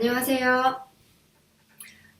안녕하세요.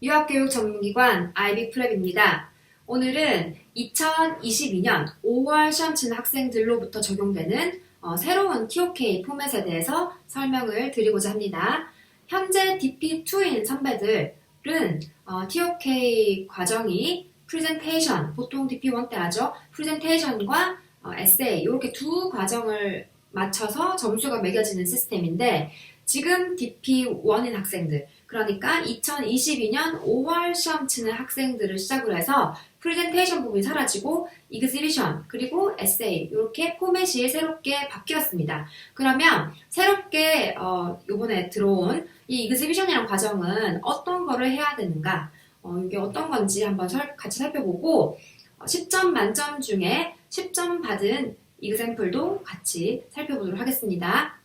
유학교육 전문기관 IB프랩입니다. 오늘은 2022년 5월 시험 치는 학생들로부터 적용되는 새로운 TOK 포맷에 대해서 설명을 드리고자 합니다. 현재 DP2인 선배들은 TOK 과정이 프레젠테이션, 보통 DP1 때 하죠. 프레젠테이션과 에세이 이렇게 두 과정을 맞춰서 점수가 매겨지는 시스템인데 지금 DP1인 학생들, 그러니까 2022년 5월 시험 치는 학생들을 시작으로 해서 프레젠테이션 부분이 사라지고 익스비션 그리고 에세이 이렇게 포맷이 새롭게 바뀌었습니다. 그러면 새롭게 이번에 들어온 이 익스비션이라는 과정은 어떤 거를 해야 되는가, 이게 어떤 건지 한번 같이 살펴보고 10점 만점 중에 10점 받은 이그샘플도 같이 살펴보도록 하겠습니다.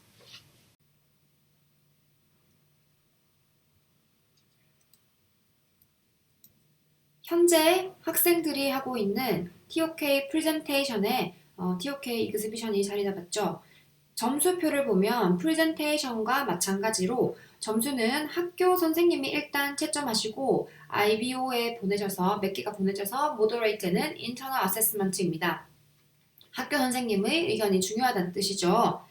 현재 학생들이 하고 있는 TOK 프레젠테이션에 TOK 익스비션이 자리 잡았죠. 점수표를 보면 프레젠테이션과 마찬가지로 점수는 학교 선생님이 일단 채점하시고 IBO에 보내셔서 몇 개가 보내져서 모더레이트는 인터널 어세스먼트입니다. 학교 선생님의 의견이 중요하다는 뜻이죠.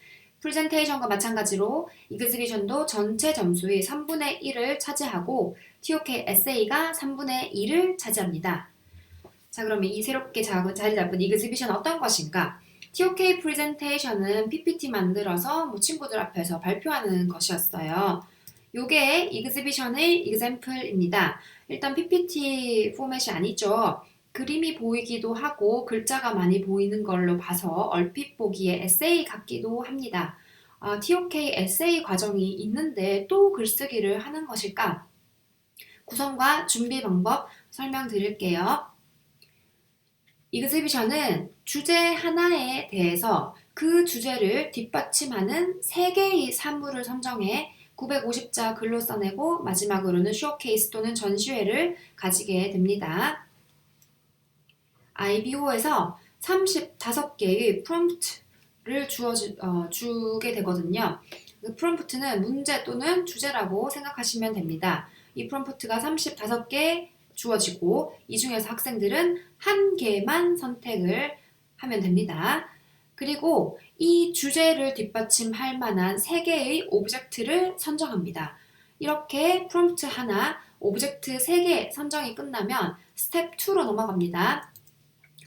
프레젠테이션과 마찬가지로 익스비션도 전체 점수의 3분의 1을 차지하고 TOK 에세이가 3분의 2를 차지합니다. 자, 그러면 이 새롭게 자리 잡은 익스비션 어떤 것인가? TOK 프레젠테이션은 PPT 만들어서 친구들 앞에서 발표하는 것이었어요. 요게 익스비션의 example입니다. 일단 PPT 포맷이 아니죠. 그림이 보이기도 하고 글자가 많이 보이는 걸로 봐서 얼핏 보기에 에세이 같기도 합니다. TOK 에세이 과정이 있는데 또 글쓰기를 하는 것일까? 구성과 준비 방법 설명드릴게요. 익스비션은 주제 하나에 대해서 그 주제를 뒷받침하는 3개의 사물을 선정해 950자 글로 써내고 마지막으로는 쇼케이스 또는 전시회를 가지게 됩니다. IBO에서 35개의 프롬프트를 주게 되거든요. 그 프롬프트는 문제 또는 주제라고 생각하시면 됩니다. 이 프롬프트가 35개 주어지고 이 중에서 학생들은 한 개만 선택을 하면 됩니다. 그리고 이 주제를 뒷받침할 만한 3개의 오브젝트를 선정합니다. 이렇게 프롬프트 하나, 오브젝트 3개 선정이 끝나면 스텝 2로 넘어갑니다.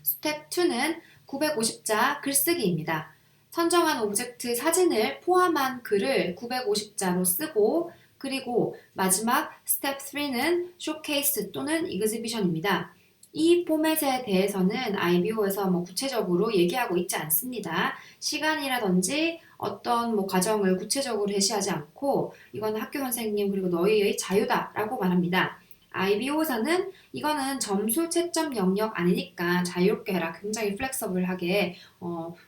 스텝 2는 950자 글쓰기입니다. 선정한 오브젝트 사진을 포함한 글을 950자로 쓰고 그리고 마지막 스텝 3는 쇼케이스 또는 익스비션입니다. 이 포맷에 대해서는 IBO에서 구체적으로 얘기하고 있지 않습니다. 시간이라든지 어떤 과정을 구체적으로 제시하지 않고 이건 학교 선생님 그리고 너희의 자유다라고 말합니다. IBO에서는 이거는 점수 채점 영역 아니니까 자유롭게 해라. 굉장히 플렉서블하게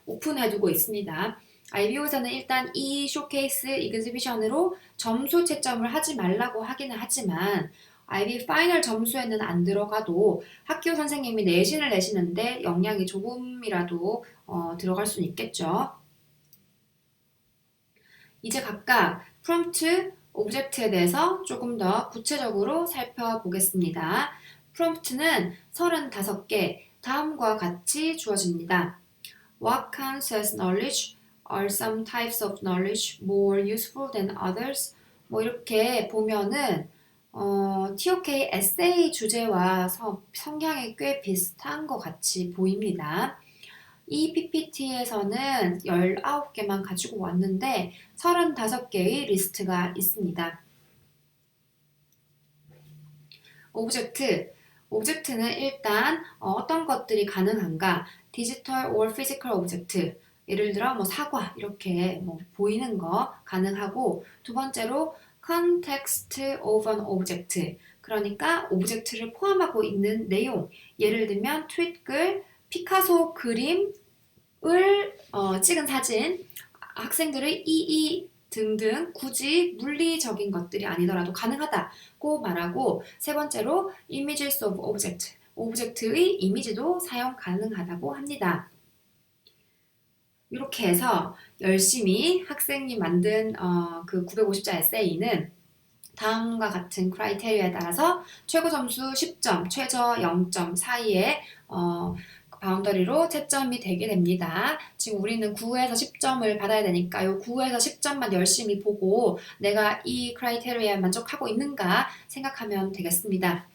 오픈해두고 있습니다. IBO에서는 일단 이 쇼케이스 익스비션으로 점수 채점을 하지 말라고 하기는 하지만 IB 파이널 점수에는 안 들어가도 학교 선생님이 내신을 내시는데 영향이 조금이라도 들어갈 수는 있겠죠. 이제 각각 프롬프트, 오브젝트에 대해서 조금 더 구체적으로 살펴보겠습니다. 프롬프트는 35개, 다음과 같이 주어집니다. What counts as knowledge? Are some types of knowledge more useful than others? 이렇게 보면은 TOK 에세이 주제와 성향이 꽤 비슷한 것 같이 보입니다. 이 PPT에서는 19개만 가지고 왔는데 35개의 리스트가 있습니다. 오브젝트는 일단 어떤 것들이 가능한가? 디지털 or physical 오브젝트, 예를 들어 사과 이렇게 보이는 거 가능하고, 두 번째로 context of an object, 그러니까 오브젝트를 포함하고 있는 내용, 예를 들면 트윗글, 피카소 그림을 찍은 사진, 학생들의 이이 등등 굳이 물리적인 것들이 아니더라도 가능하다고 말하고, 세 번째로 images of object, 오브젝트의 이미지도 사용 가능하다고 합니다. 이렇게 해서 열심히 학생이 만든 그 950자 에세이는 다음과 같은 크라이테리아에 따라서 최고 점수 10점, 최저 0점 사이에 바운더리로 채점이 되게 됩니다. 지금 우리는 9에서 10점을 받아야 되니까 이 9에서 10점만 열심히 보고 내가 이 크라이테리아에 만족하고 있는가 생각하면 되겠습니다.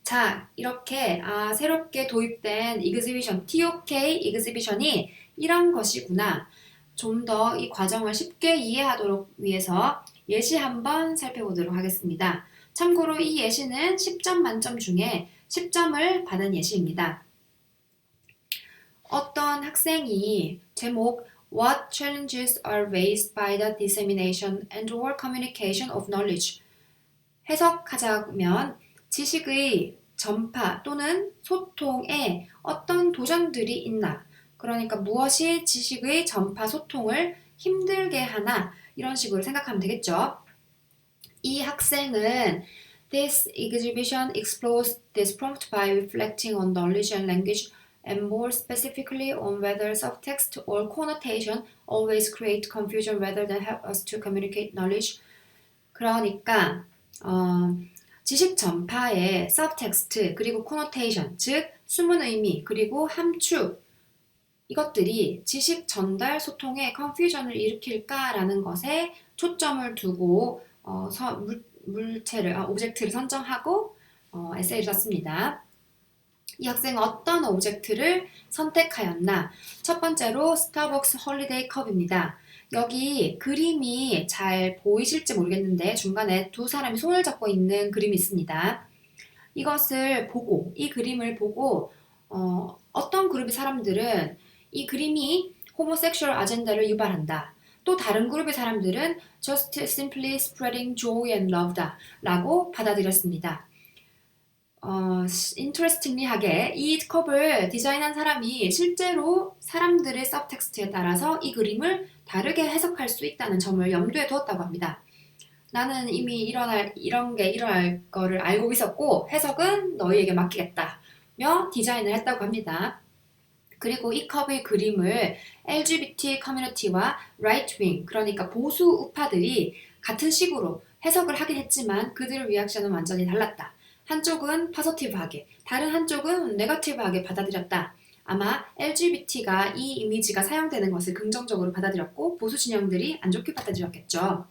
자, 이렇게 새롭게 도입된 익스비션, TOK 익스비션이 이런 것이구나. 좀 더 이 과정을 쉽게 이해하도록 위해서 예시 한번 살펴보도록 하겠습니다. 참고로 이 예시는 10점 만점 중에 10점을 받은 예시입니다. 어떤 학생이 제목 What challenges are raised by the dissemination and/or communication of knowledge? 해석하자면 지식의 전파 또는 소통에 어떤 도전들이 있나? 그러니까 무엇이 지식의 전파 소통을 힘들게 하나? 이런 식으로 생각하면 되겠죠. 이 학생은 This exhibition explores this prompt by reflecting on knowledge and language and more specifically on whether subtext or connotation always create confusion rather than help us to communicate knowledge. 그러니까 지식 전파의 subtext 그리고 connotation 즉 숨은 의미 그리고 함축 이것들이 지식 전달 소통에 confusion을 일으킬까라는 것에 초점을 두고 오브젝트를 선정하고 에세이를 썼습니다. 이 학생은 어떤 오브젝트를 선택하였나? 첫 번째로 스타벅스 홀리데이 컵입니다. 여기 그림이 잘 보이실지 모르겠는데 중간에 두 사람이 손을 잡고 있는 그림이 있습니다. 이것을 보고 이 그림을 보고 어떤 그룹의 사람들은 이 그림이 호모섹슈얼 아젠다를 유발한다. 또 다른 그룹의 사람들은 just simply spreading joy and love다 라고 받아들였습니다. interestingly하게 이 컵을 디자인한 사람이 실제로 사람들의 서브텍스트에 따라서 이 그림을 다르게 해석할 수 있다는 점을 염두에 두었다고 합니다. 나는 이미 이런 게 일어날 거를 알고 있었고 해석은 너희에게 맡기겠다며 디자인을 했다고 합니다. 그리고 이 컵의 그림을 LGBT 커뮤니티와 right wing 그러니까 보수 우파들이 같은 식으로 해석을 하긴 했지만 그들의 리액션은 완전히 달랐다. 한쪽은 포지티브하게, 다른 한쪽은 네거티브하게 받아들였다. 아마 LGBT가 이 이미지가 사용되는 것을 긍정적으로 받아들였고 보수 진영들이 안 좋게 받아들였겠죠.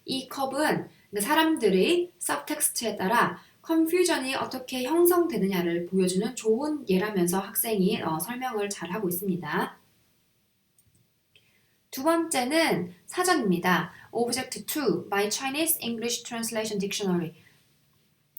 이 컵은 사람들의 서브텍스트에 따라 컨퓨전이 어떻게 형성되느냐를 보여주는 좋은 예라면서 학생이 설명을 잘 하고 있습니다. 두 번째는 사전입니다. Object 2, My Chinese English Translation Dictionary.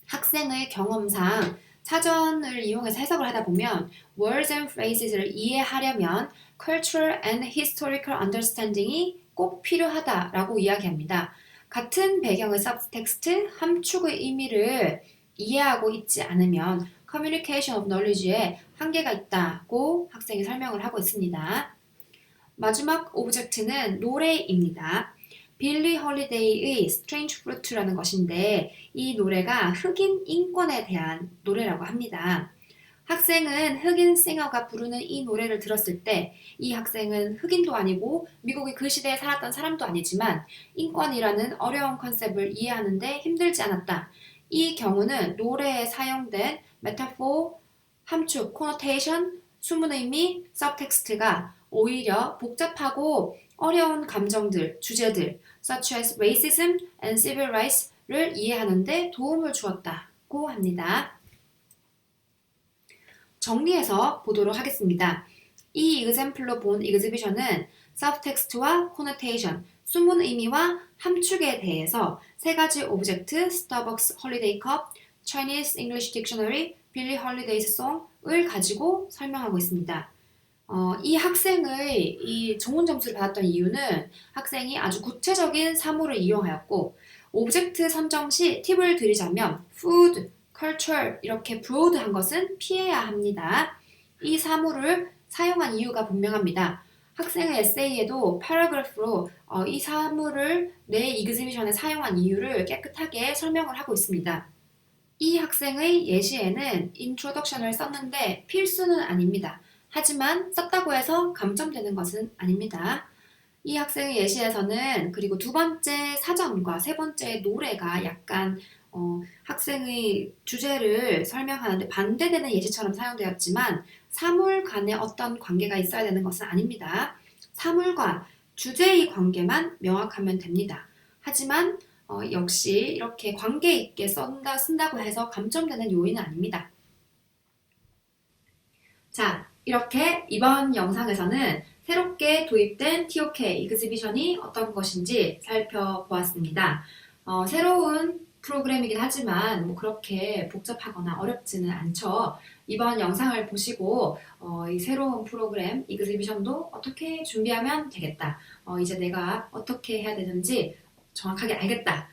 학생의 경험상 사전을 이용해서 해석을 하다 보면 words and phrases를 이해하려면 cultural and historical understanding이 꼭 필요하다라고 이야기합니다. 같은 배경의 서브텍스트, 함축의 의미를 이해하고 있지 않으면 communication of knowledge에 한계가 있다고 학생이 설명을 하고 있습니다. 마지막 오브젝트는 노래입니다. 빌리 홀리데이의 Strange Fruit라는 것인데 이 노래가 흑인 인권에 대한 노래라고 합니다. 학생은 흑인 싱어가 부르는 이 노래를 들었을 때 이 학생은 흑인도 아니고 미국의 그 시대에 살았던 사람도 아니지만 인권이라는 어려운 컨셉을 이해하는데 힘들지 않았다. 이 경우는 노래에 사용된 메타포, 함축, 코노테이션, 숨은 의미, 서브텍스트가 오히려 복잡하고 어려운 감정들, 주제들 such as racism and civil rights를 이해하는데 도움을 주었다고 합니다. 정리해서 보도록 하겠습니다. 이 example로 본 exhibition은 서브텍스트와 connotation, 숨은 의미와 함축에 대해서 세 가지 오브젝트, Starbucks Holiday Cup, Chinese English Dictionary, Billie Holiday's Song을 가지고 설명하고 있습니다. 이 학생의 이 좋은 점수를 받았던 이유는 학생이 아주 구체적인 사물을 이용하였고 오브젝트 선정 시 팁을 드리자면 food, culture 이렇게 broad한 것은 피해야 합니다. 이 사물을 사용한 이유가 분명합니다. 학생의 에세이에도 패러그래프로 이 사물을 내 익스비션에 사용한 이유를 깨끗하게 설명을 하고 있습니다. 이 학생의 예시에는 인트로덕션을 썼는데 필수는 아닙니다. 하지만 썼다고 해서 감점되는 것은 아닙니다. 이 학생의 예시에서는 그리고 두 번째 사전과 세 번째 노래가 약간 학생의 주제를 설명하는데 반대되는 예시처럼 사용되었지만 사물 간에 어떤 관계가 있어야 되는 것은 아닙니다. 사물과 주제의 관계만 명확하면 됩니다. 하지만 역시 이렇게 관계 있게 쓴다고 해서 감점되는 요인은 아닙니다. 자, 이렇게 이번 영상에서는 새롭게 도입된 TOK 익스비션이 어떤 것인지 살펴보았습니다. 새로운 프로그램이긴 하지만 뭐 그렇게 복잡하거나 어렵지는 않죠. 이번 영상을 보시고 이 새로운 프로그램 익스비션도 어떻게 준비하면 되겠다. 이제 내가 어떻게 해야 되는지 정확하게 알겠다.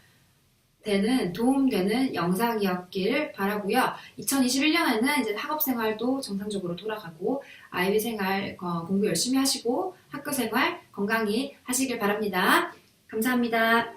되는 도움되는 영상이었길 바라고요. 2021년에는 이제 학업생활도 정상적으로 돌아가고 아이비 생활 공부 열심히 하시고 학교 생활 건강히 하시길 바랍니다. 감사합니다.